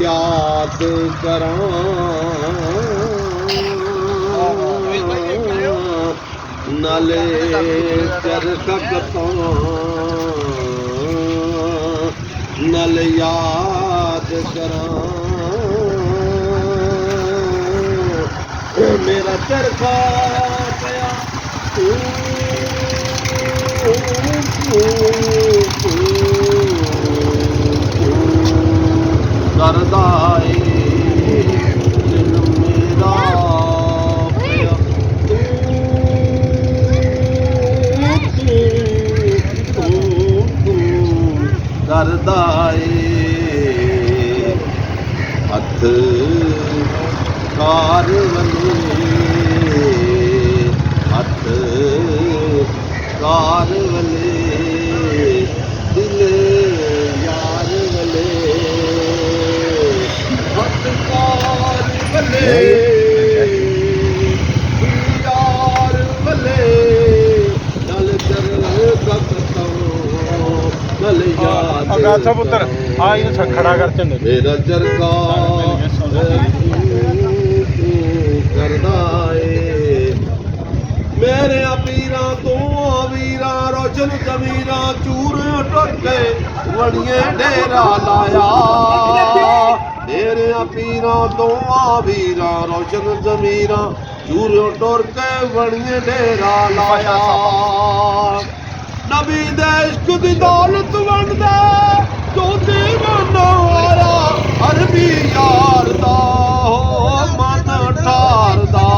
याद करा नाले चरखा नल याद करा मेरा चरखा पया करदा दिल मेरा पया करदा हथ कार वले हथ कार वले दिल यार वले हथ कार वले यार वले नल चर नल याद पुत्र खड़ा कर मेरा चरखा करदा मेरे पीरा तो वीरा रोशन जमीरा चूर टुर के वड़िए डेरा लाया मेरे पीरा तो वीरा रोशन जमीरा चूर टुर के वड़िए डेरा लाया नबी दे इश्क दी दौलत वंडदा तो दीवाना आया अरबी यार दा हो मन ठारदा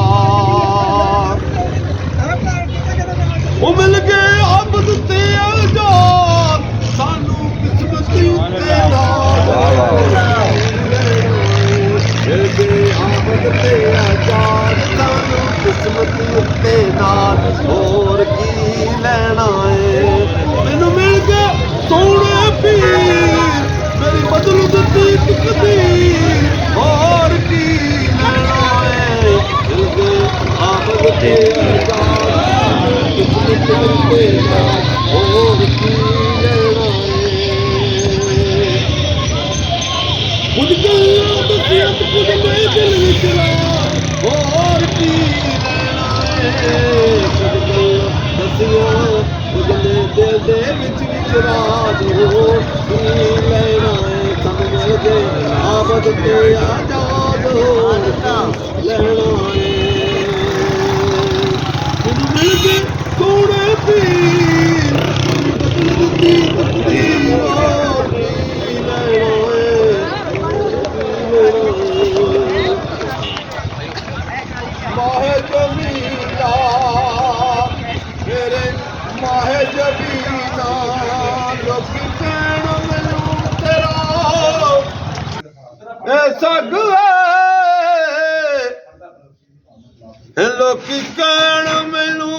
वो मिल गए अबद ते आजाद सानू किस्मत उत्ते नाल मिल गए अबद ते आजाद सानू किस्मत उत्ते नाल होर की लेना है मैनू मिल गए सोने पीर मेरी बदल दी तकदीर और की लेना है मिल गए आबद ते आजाद किस्मत उत्ते नाल और की लेना है खुद गल्लां दसियां खुद मेरे दिल विच ला और की लेना है खुद गल्लां दसियां खुद मेरे दिल दे विच राज हो की लेना है सब मिल गए आबद ते आजाद हो लेना है खुद मिल गए सोने पीर बदल दी तकदीर और की लेना है माहे जमीला मेरे माहे जमीला लोग कहण मैनू तेरा ए सग लोग कहण मैनू